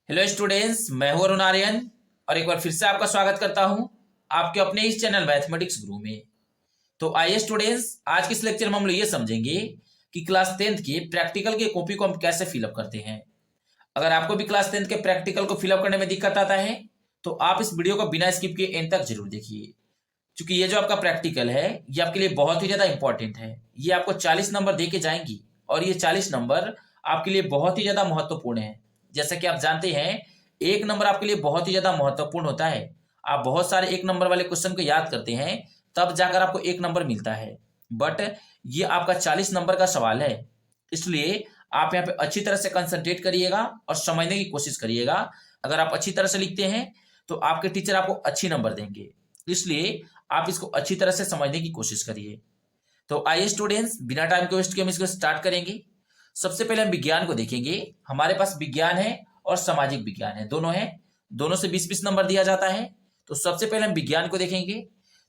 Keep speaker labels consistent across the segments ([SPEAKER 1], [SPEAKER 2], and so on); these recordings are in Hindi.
[SPEAKER 1] हेलो स्टूडेंट्स, मैं हूं अरुण आर्यन और एक बार फिर से आपका स्वागत करता हूं आपके अपने इस चैनल मैथमेटिक्स गुरु में। तो आइए स्टूडेंट्स, आज के इस लेक्चर में हम लोग ये समझेंगे कि क्लास 10th के प्रैक्टिकल के कॉपी को हम कैसे फिलअप करते हैं। अगर आपको भी क्लास 10th के प्रैक्टिकल को फिलअप करने में दिक्कत आता है तो आप इस वीडियो को बिना स्किप किए एंड तक जरूर देखिए, क्योंकि ये जो आपका प्रैक्टिकल है ये आपके लिए बहुत ही ज्यादा इंपॉर्टेंट है। ये आपको 40 नंबर दे के जाएंगी और ये 40 नंबर आपके लिए बहुत ही ज्यादा महत्वपूर्ण है। जैसा कि आप जानते हैं, एक नंबर आपके लिए बहुत ही ज्यादा महत्वपूर्ण होता है। आप बहुत सारे एक नंबर वाले क्वेश्चन को याद करते हैं तब जाकर आपको एक नंबर मिलता है, बट ये आपका 40 नंबर का सवाल है। इसलिए आप यहाँ पे अच्छी तरह से कंसंट्रेट करिएगा और समझने की कोशिश करिएगा। अगर आप अच्छी तरह से लिखते हैं तो आपके टीचर आपको अच्छी नंबर देंगे, इसलिए आप इसको अच्छी तरह से समझने की कोशिश करिए। तो आइए स्टूडेंट्स, बिना टाइम को वेस्ट किए हम इसको स्टार्ट करेंगे। सबसे पहले हम विज्ञान को देखेंगे। हमारे पास विज्ञान है और सामाजिक विज्ञान है, दोनों है। दोनों से 20-20 नंबर दिया जाता है। तो सबसे पहले हम विज्ञान को देखेंगे।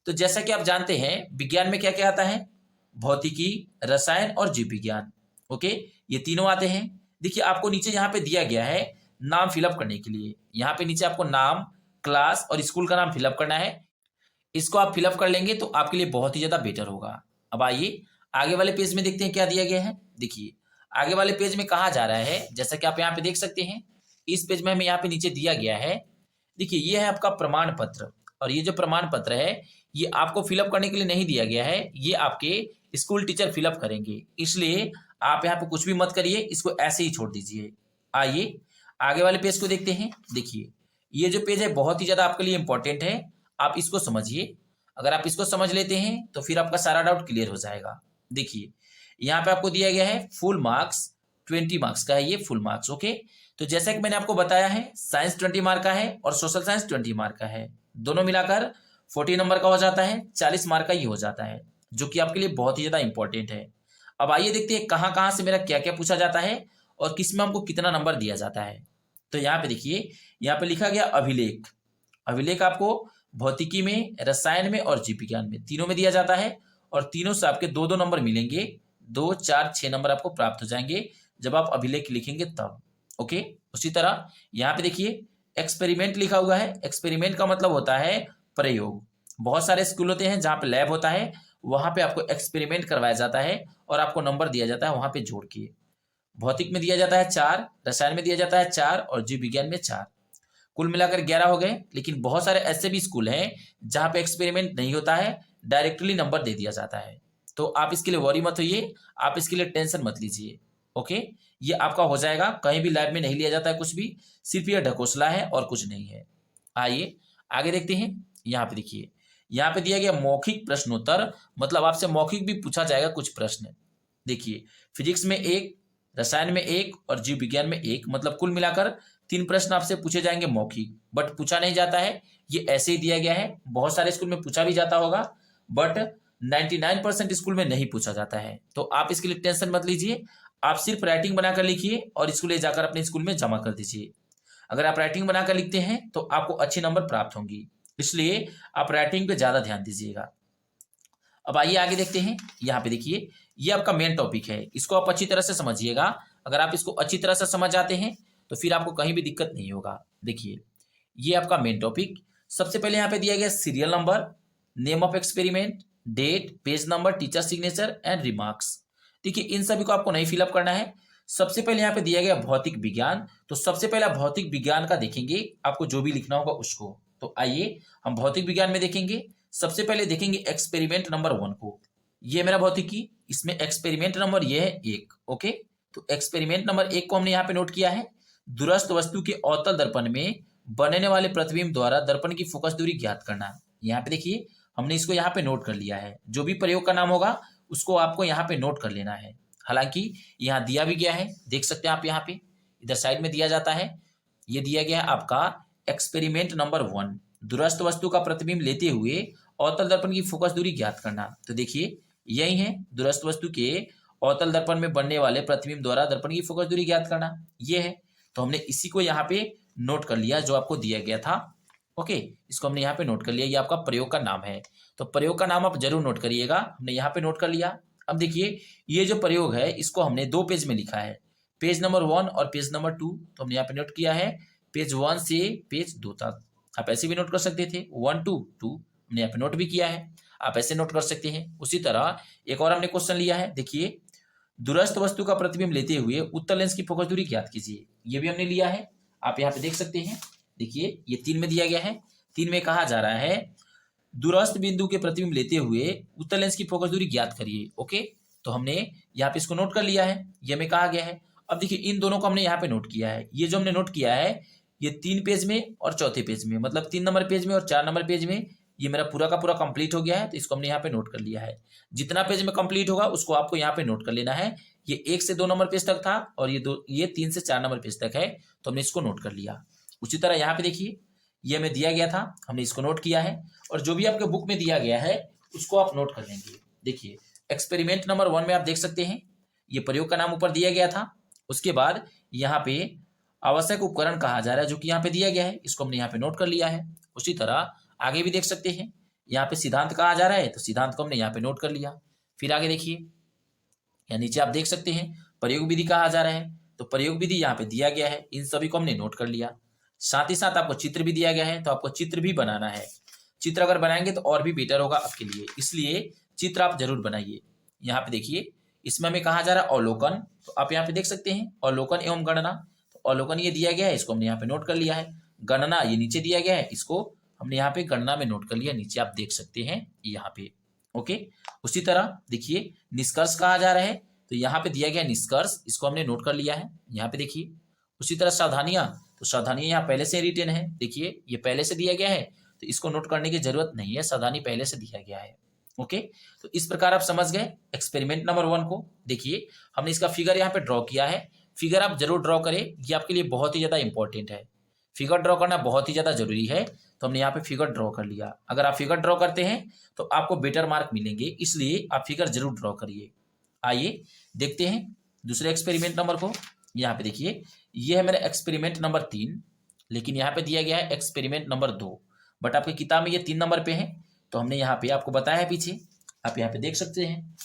[SPEAKER 1] तो जैसा कि आप जानते हैं, विज्ञान में क्या क्या आता है? भौतिकी, रसायन और जीव विज्ञान। ओके, ये तीनों आते हैं। देखिए, आपको नीचे यहाँ पे दिया गया है नाम फिलअप करने के लिए। यहाँ पे नीचे आपको नाम, क्लास और स्कूल का नाम फिलअप करना है। इसको आप फिलअप कर लेंगे तो आपके लिए बहुत ही ज्यादा बेटर होगा। अब आइए आगे वाले पेज में देखते हैं क्या दिया गया है। देखिए, आगे वाले पेज में कहा जा रहा है, जैसा कि आप यहाँ पे देख सकते हैं, इस पेज में हमें यहाँ पे नीचे दिया गया है। देखिए, ये है आपका प्रमाण पत्र, और ये जो प्रमाण पत्र है ये आपको फिलअप करने के लिए नहीं दिया गया है, ये आपके स्कूल टीचर फिलअप करेंगे। इसलिए आप यहाँ पे कुछ भी मत करिए, इसको ऐसे ही छोड़ दीजिए। आइए आगे वाले पेज को देखते हैं। देखिए, ये जो पेज है बहुत ही ज्यादा आपके लिए इंपॉर्टेंट है, आप इसको समझिए। अगर आप इसको समझ लेते हैं तो फिर आपका सारा डाउट क्लियर हो जाएगा। देखिए, यहाँ पे आपको दिया गया है फुल मार्क्स, 20 मार्क्स का है ये फुल मार्क्स। ओके, तो जैसा कि मैंने आपको बताया है, साइंस 20 मार्क का है और सोशल साइंस 20 मार्क का है। दोनों मिलाकर 40 नंबर का हो जाता है, 40 मार्क का ही हो जाता है, जो कि आपके लिए बहुत ही ज्यादा इंपॉर्टेंट है। अब आइए देखते हैं कहाँ कहाँ से मेरा क्या क्या पूछा जाता है और किसमें हमको कितना नंबर दिया जाता है। तो यहाँ पे देखिए, यहाँ पे लिखा गया अभिलेख। अभिलेख आपको भौतिकी में, रसायन में और जीव विज्ञान में, तीनों में दिया जाता है, और तीनों से आपके 2-2 नंबर मिलेंगे। 2, 4, 6 नंबर आपको प्राप्त हो जाएंगे जब आप अभिलेख लिखेंगे तब। ओके, उसी तरह यहाँ पे देखिए एक्सपेरिमेंट लिखा हुआ है। एक्सपेरिमेंट का मतलब होता है प्रयोग। बहुत सारे स्कूल होते हैं जहाँ पे लैब होता है, वहां पे आपको एक्सपेरिमेंट करवाया जाता है और आपको नंबर दिया जाता है वहां पे जोड़ के। भौतिक में दिया जाता है 4, रसायन में दिया जाता है 4 और जीव विज्ञान में 4। कुल मिलाकर 11 हो गए। लेकिन बहुत सारे ऐसे भी स्कूल हैं जहां पे एक्सपेरिमेंट नहीं होता है, डायरेक्टली नंबर दे दिया जाता है। तो आप इसके लिए वरी मत होइए, आप इसके लिए टेंशन मत लीजिए। ओके, ये आपका हो जाएगा। कहीं भी लैब में नहीं लिया जाता है कुछ भी, सिर्फ ये ढकोसला है और कुछ नहीं है। आइए आगे देखते हैं। यहाँ पे देखिए, यहाँ पे दिया गया मौखिक प्रश्नोत्तर, मतलब आपसे मौखिक भी पूछा जाएगा कुछ प्रश्न। देखिए, फिजिक्स में 1, रसायन में 1 और जीव विज्ञान में 1, मतलब कुल मिलाकर 3 प्रश्न आपसे पूछे जाएंगे मौखिक। बट पूछा नहीं जाता है, ये ऐसे ही दिया गया है। बहुत सारे स्कूल में पूछा भी जाता होगा, बट 99% स्कूल में नहीं पूछा जाता है। तो आप इसके लिए टेंशन मत लीजिए, आप सिर्फ राइटिंग बनाकर लिखिए और इसको ले जाकर अपने स्कूल में जमा कर दीजिए। अगर आप राइटिंग बनाकर लिखते हैं तो आपको अच्छे नंबर प्राप्त होंगी, इसलिए आप राइटिंग पे ज्यादा ध्यान दीजिएगा। अब आइए आगे देखते हैं। यहाँ पे देखिए, ये आपका मेन टॉपिक है, इसको आप अच्छी तरह से समझिएगा। अगर आप इसको अच्छी तरह से समझ जाते हैं तो फिर आपको कहीं भी दिक्कत नहीं होगा। देखिए, ये आपका मेन टॉपिक। सबसे पहले यहाँ पे दिया गया serial number, name of experiment, date, page number, teacher signature and remarks. देखिए, इन सभी को आपको नहीं फिलअप करना है। सबसे पहले यहाँ पे दिया गया भौतिक विज्ञान, तो सबसे पहले भौतिक विज्ञान का देखेंगे, आपको जो भी लिखना होगा उसको। तो आइए हम भौतिक विज्ञान में देखेंगे। सबसे पहले देखेंगे एक्सपेरिमेंट नंबर 1 को। ये मेरा भौतिकी, इसमें एक्सपेरिमेंट नंबर ये है 1। ओके, तो एक्सपेरिमेंट नंबर 1 को हमने यहाँ पे नोट किया है। दूरस्थ वस्तु के अवतल दर्पण में बनने वाले प्रतिबिंब द्वारा दर्पण की फोकस दूरी ज्ञात करना। यहाँ पे देखिए, हमने इसको यहाँ पे नोट कर लिया है। जो भी प्रयोग का नाम होगा उसको आपको यहाँ पे नोट कर लेना है। हालांकि यहाँ दिया भी गया है, देख सकते हैं आप, यहाँ पे इधर साइड में दिया जाता है। ये दिया गया है आपका एक्सपेरिमेंट नंबर 1, दूरस्थ वस्तु का प्रतिबिंब लेते हुए अवतल दर्पण की फोकस दूरी ज्ञात करना। तो देखिए, यही है दूरस्थ वस्तु के अवतल दर्पण में बनने वाले प्रतिबिंब द्वारा दर्पण की फोकस दूरी ज्ञात करना, ये है। तो हमने इसी को यहाँ पे नोट कर लिया जो आपको दिया गया था। ओके, इसको हमने यहाँ पे नोट कर लिया, ये आपका प्रयोग का नाम है। तो प्रयोग का नाम आप जरूर नोट करिएगा, हमने यहाँ पे नोट कर लिया। अब देखिए, ये जो प्रयोग है इसको हमने 2 पेज में लिखा है, पेज नंबर 1 और पेज नंबर 2। तो हमने यहाँ पे नोट किया है पेज 1 से पेज 2 तक। आप ऐसे भी नोट कर सकते थे, 1 to 2 हमने यहाँ पे नोट भी किया है, आप ऐसे नोट कर सकते हैं। उसी तरह एक और हमने क्वेश्चन लिया है, देखिए दूरस्थ वस्तु का प्रतिबिंब लेते हुए उत्तल लेंस की फोकस दूरी ज्ञात कीजिए। ये भी हमने लिया है, आप यहाँ पे देख सकते हैं। देखिए ये 3 में दिया गया है, 3 में कहा जा रहा है दूरस्थ बिंदु के प्रतिबिंब लेते हुए उत्तल लेंस की फोकस दूरी ज्ञात करिए। ओके, तो हमने यहाँ पे इसको नोट कर लिया है, ये हमें कहा गया है। अब देखिए इन दोनों को हमने यहाँ पे नोट किया है। ये जो हमने नोट किया है ये 3 पेज में और चौथे पेज में, मतलब 3 नंबर पेज में और 4 नंबर पेज में ये मेरा पूरा का पूरा कंप्लीट हो गया है। तो इसको हमने यहाँ पे नोट कर लिया है। जितना पेज में कंप्लीट होगा उसको आपको यहाँ पे नोट कर लेना है। ये 1 से 2 नंबर पेज तक था और ये 3 से 4 नंबर पेज तक है, तो हमने इसको नोट कर लिया। उसी तरह यहाँ पे देखिए ये हमें दिया गया था, हमने इसको नोट किया है। और जो भी आपके बुक में दिया गया है उसको आप नोट कर लेंगे। देखिए एक्सपेरिमेंट नंबर 1 में आप देख सकते हैं ये प्रयोग का नाम ऊपर दिया गया था। उसके बाद यहाँ पे आवश्यक उपकरण कहा जा रहा है जो कि यहाँ पे दिया गया है, इसको हमने यहाँ पे नोट कर लिया है। उसी तरह आगे भी देख सकते हैं, यहाँ पे सिद्धांत कहा जा रहा है तो सिद्धांत को हमने यहाँ पे नोट कर लिया। फिर आगे देखिए यहाँ नीचे आप देख सकते हैं प्रयोग विधि कहा जा रहा है, तो प्रयोग विधि यहाँ पे दिया गया है, इन सभी को हमने नोट कर लिया। साथ ही साथ आपको चित्र भी दिया गया है, तो आपको चित्र भी बनाना है। चित्र अगर बनाएंगे तो और भी बेटर होगा आपके लिए, इसलिए चित्र आप जरूर बनाइए। यहाँ पे देखिए इसमें हमें कहा जा रहा है अवलोकन, तो आप यहाँ पे देख सकते हैं अवलोकन एवं गणना। तो अवलोकन ये दिया गया है, इसको हमने यहाँ पे नोट कर लिया है। गणना ये नीचे दिया गया है, इसको हमने यहाँ पे गणना में नोट कर लिया, नीचे आप देख सकते हैं यहाँ पे। ओके, उसी तरह देखिए निष्कर्ष कहा जा रहा है, तो यहाँ पे दिया गया निष्कर्ष, इसको हमने नोट कर लिया है। यहाँ पे देखिए उसी तरह सावधानियां, तो सावधानियां यहाँ पहले से रिटेन है, देखिए ये पहले से दिया गया है, तो इसको नोट करने की जरूरत नहीं है, सावधानी पहले से दिया गया है। ओके, तो इस प्रकार आप समझ गए एक्सपेरिमेंट नंबर 1 को। देखिए हमने इसका फिगर यहाँ पे ड्रॉ किया है, फिगर आप जरूर ड्रॉ करें, ये आपके लिए बहुत ही ज्यादा इंपॉर्टेंट है। फिगर ड्रॉ करना बहुत ही ज्यादा जरूरी है, तो हमने यहाँ पे फिगर ड्रॉ कर लिया। अगर आप फिगर ड्रॉ करते हैं तो आपको बेटर मार्क मिलेंगे, इसलिए आप फिगर जरूर ड्रॉ करिए। आइए देखते हैं दूसरे एक्सपेरिमेंट नंबर को। यहाँ पे देखिए ये है मेरा एक्सपेरिमेंट नंबर 3, लेकिन यहाँ पे दिया गया है एक्सपेरिमेंट नंबर 2, बट आपकी किताब में ये 3 नंबर पे है, तो हमने यहाँ पे आपको बताया है पीछे, आप यहाँ पे देख सकते हैं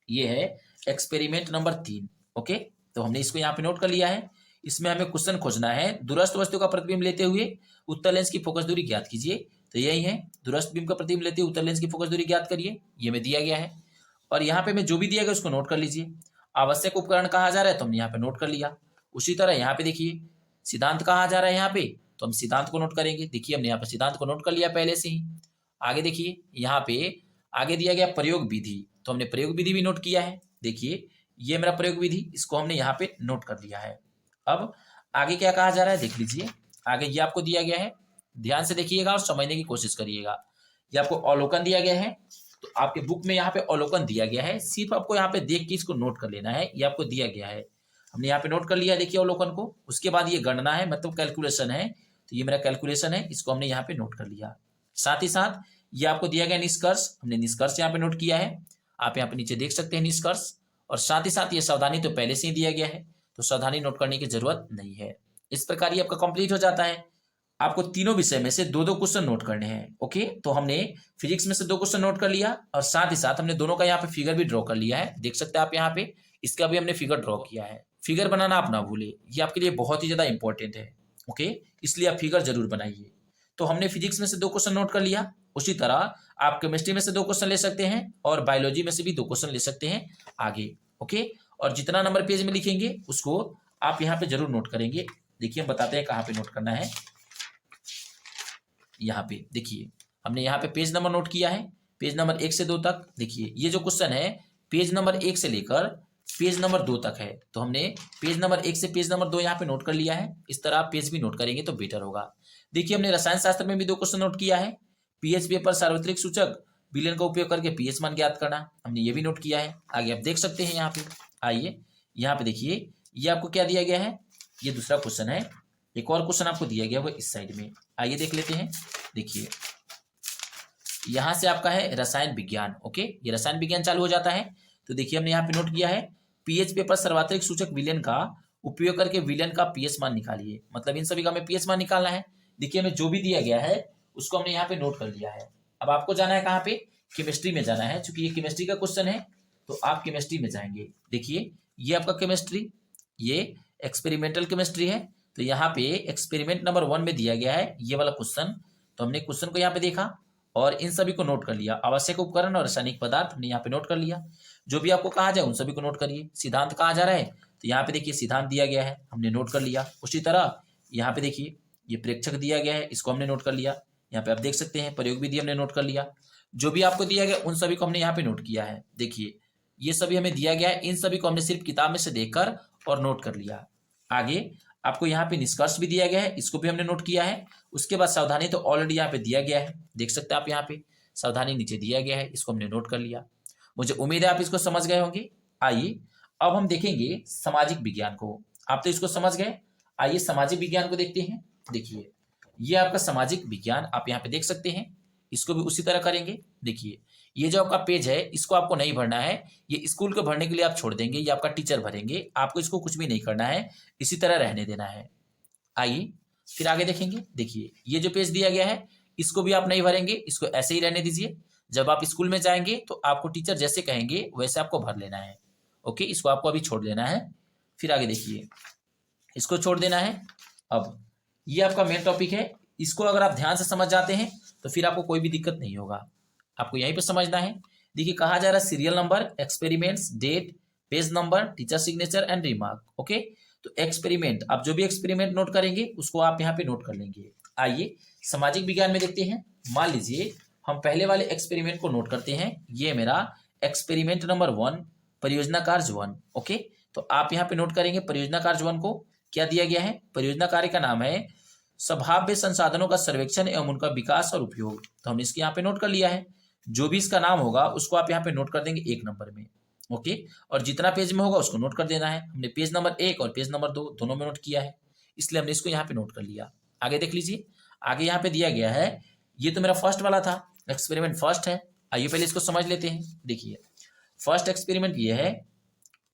[SPEAKER 1] ये है एक्सपेरिमेंट नंबर 3। ओके, तो हमने इसको यहाँ पे नोट कर लिया है। इसमें हमें क्वेश्चन खोजना है दूरस्थ वस्तु का प्रतिबिंब लेते हुए उत्तल लेंस की फोकस दूरी ज्ञात कीजिए। तो यही है दूरस्थ बिंब का प्रतिबिंब लेते हुए उत्तल लेंस की फोकस दूरी ज्ञात करिए, ये में दिया गया है। और यहाँ पे मैं जो भी दिया गया उसको नोट कर लीजिए। आवश्यक उपकरण कहा जा रहा है तो हमने यहाँ पे नोट कर लिया। उसी तरह यहाँ पे देखिए सिद्धांत कहा जा रहा है यहाँ पे, तो हम सिद्धांत को नोट करेंगे। देखिए हमने यहाँ पे सिद्धांत को नोट कर लिया पहले से ही। आगे देखिए यहाँ पे आगे दिया गया प्रयोग विधि, तो हमने प्रयोग विधि भी नोट किया है। देखिए ये मेरा प्रयोग विधि, इसको हमने यहाँ पे नोट कर लिया है। अब आगे क्या कहा जा रहा है देख लीजिए, आगे ये आपको दिया गया है, ध्यान से देखिएगा और समझने की कोशिश करिएगा। ये आपको अवलोकन दिया गया है, तो आपके बुक में यहाँ पे अवलोकन दिया गया है, सिर्फ आपको यहाँ पे देख के इसको नोट कर लेना है, ये आपको दिया गया है। हमने यहाँ पे नोट कर लिया देखिए अवलोकन को। उसके बाद ये गणना है, मतलब कैलकुलेशन है, तो ये मेरा कैलकुलेशन है, इसको हमने यहाँ पे नोट कर लिया। साथ ही साथ ये आपको दिया गया निष्कर्ष, हमने निष्कर्ष यहाँ पे नोट किया है, आप यहाँ पे नीचे देख सकते हैं निष्कर्ष। और साथ ही साथ ये सावधानी तो पहले से ही दिया गया है, तो सावधानी नोट करने की जरूरत नहीं है। इस प्रकार ये आपका कंप्लीट हो जाता है। आपको तीनों विषय में से 2-2 क्वेश्चन नोट करने हैं। ओके, तो हमने फिजिक्स में से 2 क्वेश्चन नोट कर लिया और साथ ही साथ हमने दोनों का यहाँ पे फिगर भी ड्रॉ कर लिया है, देख सकते हैं आप यहाँ पे, इसका भी हमने फिगर ड्रॉ किया है। फिगर बनाना आप ना भूले, ये आपके लिए बहुत ही ज्यादा इंपॉर्टेंट है। ओके, इसलिए आप फिगर जरूर बनाइए। तो हमने फिजिक्स में से 2 क्वेश्चन नोट कर लिया। उसी तरह आप केमिस्ट्री में से 2 क्वेश्चन ले सकते हैं और बायोलॉजी में से भी 2 क्वेश्चन ले सकते हैं आगे। ओके, और जितना नंबर पेज में लिखेंगे उसको आप यहाँ पे जरूर नोट करेंगे। देखिए हम बताते हैं कहाँ पे नोट करना है। यहाँ पे देखिए हमने यहाँ पे पेज नंबर नोट किया है, पेज नंबर 1 से 2 तक। देखिए ये जो क्वेश्चन है पेज नंबर 1 से लेकर पेज नंबर 2 तक है, तो हमने पेज नंबर 1 से पेज नंबर 2 यहाँ पे नोट कर लिया है। इस तरह आप पेज भी नोट करेंगे तो बेटर होगा। देखिए हमने रसायन शास्त्र में भी 2 क्वेश्चन नोट किया है। पीएच पेपर सार्वत्रिक सूचक विलयन का उपयोग करके पीएच मान ज्ञात करना, हमने ये भी नोट किया है। आगे आप देख सकते हैं यहाँ पे, आइए यहाँ पे देखिए ये आपको क्या दिया गया है, ये दूसरा क्वेश्चन है। एक और क्वेश्चन आपको दिया गया वो इस साइड में, आइए देख लेते हैं। देखिए यहाँ से आपका है रसायन विज्ञान। ओके, ये रसायन विज्ञान चालू हो जाता है। तो देखिए हमने यहाँ पे नोट किया है पीएच पेपर सर्वात्रिक सूचक विलयन का उपयोग करके विलयन का पीएच मान निकालिए, मतलब इन सभी का हमें पीएच मान निकालना है। देखिए हमें जो भी दिया गया है उसको हमने यहाँ पे नोट कर लिया है। अब आपको जाना है कहाँ पे, केमिस्ट्री में जाना है। चूंकि ये केमिस्ट्री का क्वेश्चन है तो आप केमिस्ट्री में जाएंगे। देखिए ये आपका केमिस्ट्री, ये एक्सपेरिमेंटल केमिस्ट्री है, तो यहाँ पे एक्सपेरिमेंट नंबर 1 में दिया गया है ये वाला क्वेश्चन। तो हमने क्वेश्चन को यहाँ पे देखा और इन सभी को नोट कर लिया। आवश्यक उपकरण और रासायनिक पदार्थ हमने यहाँ पे नोट कर लिया। जो भी आपको कहा जाए उन सभी को नोट करिए। सिद्धांत कहा जा रहा है तो यहाँ पे देखिए सिद्धांत दिया गया है, हमने नोट कर लिया। उसी तरह यहाँ पे देखिए ये प्रेक्षक दिया गया है, इसको हमने नोट कर लिया। यहाँ पे आप देख सकते हैं प्रयोग विधि हमने नोट कर लिया। जो भी आपको दिया गया उन सभी को हमने यहाँ पे नोट किया है। देखिए ये सभी हमें दिया गया है, इन सभी को हमने सिर्फ किताब में से देखकर और नोट कर लिया। आगे आपको यहाँ पे निष्कर्ष भी दिया गया है, इसको भी हमने नोट किया है। उसके बाद सावधानी तो ऑलरेडी यहाँ पे दिया गया है, देख सकते हैं आप यहाँ पे सावधानी नीचे दिया गया है, इसको हमने नोट कर लिया। मुझे उम्मीद है आप इसको समझ गए होंगे। आइए अब हम देखेंगे सामाजिक विज्ञान को। आप तो इसको समझ गए, आइए सामाजिक विज्ञान को देखते हैं। देखिए ये आपका सामाजिक विज्ञान आप यहाँ पे देख सकते हैं, इसको भी उसी तरह करेंगे। देखिए ये जो आपका पेज है इसको आपको नहीं भरना है, ये स्कूल को भरने के लिए आप छोड़ देंगे, ये आपका टीचर भरेंगे, आपको इसको कुछ भी नहीं करना है, इसी तरह रहने देना है। आइए फिर आगे देखेंगे। देखिए ये जो पेज दिया गया है इसको भी आप नहीं भरेंगे, इसको ऐसे ही रहने दीजिए। जब आप स्कूल में जाएंगे तो आपको टीचर जैसे कहेंगे वैसे आपको भर लेना है। ओके, इसको आपको अभी छोड़ देना है। फिर आगे देखिए इसको छोड़ देना है। अब ये आपका मेन टॉपिक है, इसको अगर आप ध्यान से समझ जाते हैं तो फिर आपको कोई भी दिक्कत नहीं होगा, आपको यहीं पे समझना है। देखिए कहा जा रहा है serial number, experiments, date, page number, teacher signature and remark. Okay, तो एक्सपेरिमेंट, आप जो भी एक्सपेरिमेंट नोट करेंगे उसको आप यहाँ पे नोट कर लेंगे। आइए सामाजिक विज्ञान में देखते हैं। मान लीजिए हम पहले वाले एक्सपेरिमेंट को नोट करते हैं। ये मेरा एक्सपेरिमेंट नंबर 1, परियोजना कार्य 1। ओके, तो आप यहाँ पे नोट करेंगे परियोजना कार्य 1 को। क्या दिया गया है? परियोजना कार्य का नाम है संभाव्य संसाधनों का सर्वेक्षण एवं उनका विकास और उपयोग। तो हमने इसके यहाँ पे नोट कर लिया है। जो भी इसका नाम होगा उसको आप यहाँ पे नोट कर देंगे 1 नंबर में। ओके, और जितना पेज में होगा उसको नोट कर देना है। हमने पेज नंबर 1 और पेज नंबर 2 दोनों में नोट किया है, इसलिए हमने इसको यहाँ पे नोट कर लिया। आगे देख लीजिए, आगे यहाँ पे दिया गया है, ये तो मेरा फर्स्ट वाला था, एक्सपेरिमेंट फर्स्ट है। आइए पहले इसको समझ लेते हैं। देखिए फर्स्ट एक्सपेरिमेंट ये है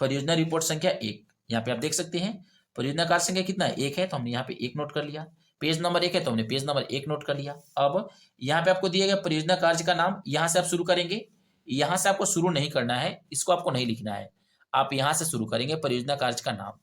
[SPEAKER 1] परियोजना रिपोर्ट संख्या 1। यहाँ पे आप देख सकते हैं परियोजना कार्य संख्या कितना है? 1 है, तो हमने यहाँ पे 1 नोट कर लिया। पेज नंबर 1 है तो हमने पेज नंबर 1 नोट कर लिया। अब यहाँ पे आपको दिया गया परियोजना कार्य का नाम, यहाँ से आप शुरू करेंगे। यहाँ से आपको शुरू नहीं करना है, इसको आपको नहीं लिखना है, आप यहाँ से शुरू करेंगे परियोजना कार्य का नाम।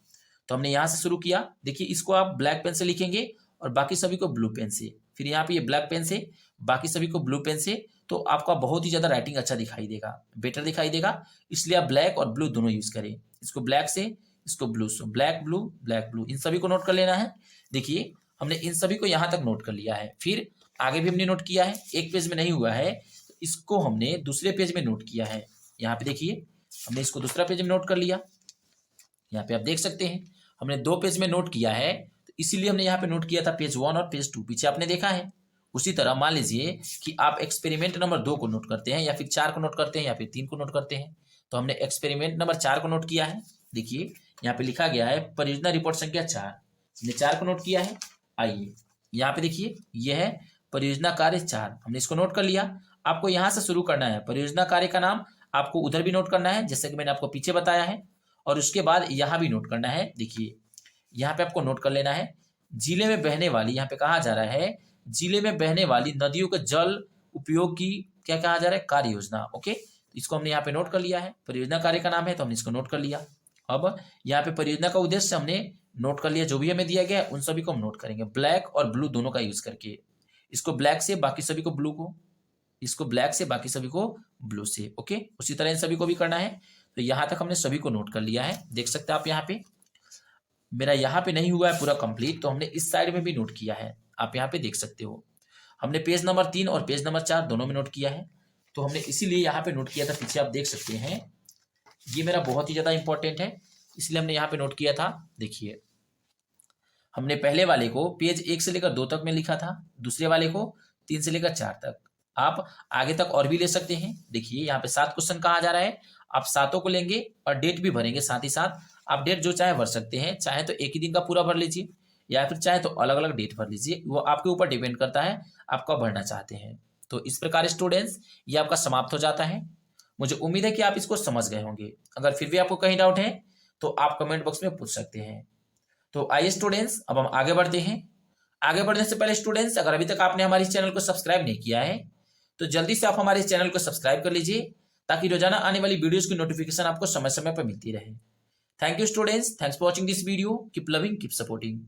[SPEAKER 1] तो हमने यहाँ से शुरू किया। देखिए इसको आप ब्लैक पेन से लिखेंगे और बाकी सभी को ब्लू पेन से। फिर यहाँ पे ये ब्लैक पेन से, बाकी सभी को ब्लू पेन से। तो आपका बहुत ही ज्यादा राइटिंग अच्छा दिखाई देगा, बेटर दिखाई देगा, इसलिए आप ब्लैक और ब्लू दोनों यूज करें। इसको ब्लैक से, इसको ब्लू से, ब्लैक ब्लू, इन सभी को नोट कर लेना है। देखिए हमने इन सभी को यहाँ तक नोट कर लिया है। फिर आगे भी हमने नोट किया है, एक पेज में नहीं हुआ है तो इसको हमने दूसरे पेज में नोट किया है। यहाँ पे देखिए हमने इसको दूसरा पेज में नोट कर लिया। यहाँ पे आप देख सकते हैं हमने 2 पेज में नोट किया है, तो इसीलिए हमने यहाँ पे नोट किया था पेज 1 और पेज 2, पीछे आपने देखा है। उसी तरह मान लीजिए कि आप एक्सपेरिमेंट नंबर 2 को नोट करते हैं, या फिर 4 को नोट करते हैं, या फिर 3 को नोट करते हैं। तो हमने एक्सपेरिमेंट नंबर 4 को नोट किया है। देखिए यहाँ पे लिखा गया है परियोजना रिपोर्ट संख्या 4, हमने 4 को नोट किया है। आइए यहाँ पे देखिए यह है परियोजना कार्य 4, हमने इसको नोट कर लिया। आपको यहाँ से शुरू करना है, परियोजना कार्य का नाम आपको उधर भी नोट करना है जैसे कि मैंने आपको पीछे बताया है, और उसके बाद यहाँ भी नोट करना है। देखिए यहाँ पे आपको नोट कर लेना है जिले में बहने वाली, यहाँ पे कहा जा रहा है जिले में बहने वाली नदियों के जल उपयोग की क्या कहा जा रहा है? कार्य योजना। ओके, इसको हमने यहाँ पे नोट कर लिया है, परियोजना कार्य का नाम है तो हमने इसको नोट कर लिया। अब यहाँ पे परियोजना का उद्देश्य हमने नोट कर लिया, जो भी हमें दिया गया है उन सभी को हम नोट करेंगे ब्लैक और ब्लू दोनों का यूज करके। इसको ब्लैक से, बाकी सभी को ब्लू को, इसको ब्लैक से, बाकी सभी को ब्लू से। ओके, उसी तरह इन सभी को भी करना है। तो यहाँ तक हमने सभी को नोट कर लिया है, देख सकते हैं आप। यहाँ पे मेरा यहाँ पे नहीं हुआ है पूरा कंप्लीट, तो हमने इस साइड में भी नोट किया है, आप यहाँ पे देख सकते हो। हमने पेज नंबर 3 और पेज नंबर 4 दोनों में नोट किया है, तो हमने इसीलिए यहाँ पे नोट किया था, पीछे आप देख सकते हैं। ये मेरा बहुत ही ज्यादा इंपॉर्टेंट है, इसलिए हमने यहाँ पे नोट किया था। देखिए हमने पहले वाले को पेज 1 से लेकर 2 तक में लिखा था, दूसरे वाले को 3 से लेकर 4 तक। आप आगे तक और भी ले सकते हैं। देखिए यहाँ पे 7 क्वेश्चन कहा जा रहा है, आप 7 को लेंगे और डेट भी भरेंगे साथ ही साथ। आप डेट जो चाहे भर सकते हैं, चाहे तो एक ही दिन का पूरा भर लीजिए, या फिर चाहे तो अलग अलग डेट भर लीजिए, वो आपके ऊपर डिपेंड करता है आप कब भरना चाहते हैं। तो इस प्रकार स्टूडेंट्स ये आपका समाप्त हो जाता है। मुझे उम्मीद है कि आप इसको समझ गए होंगे। अगर फिर भी आपको कहीं डाउट है तो आप कमेंट बॉक्स में पूछ सकते हैं। तो आइए स्टूडेंट्स अब हम आगे बढ़ते हैं। आगे बढ़ने से पहले स्टूडेंट्स, अगर अभी तक आपने हमारे इस चैनल को सब्सक्राइब नहीं किया है तो जल्दी से आप हमारे इस चैनल को सब्सक्राइब कर लीजिए, ताकि रोजाना आने वाली वीडियोस की नोटिफिकेशन आपको समय समय पर मिलती रहे। Thank you students, thanks for watching this video. Keep loving, keep supporting.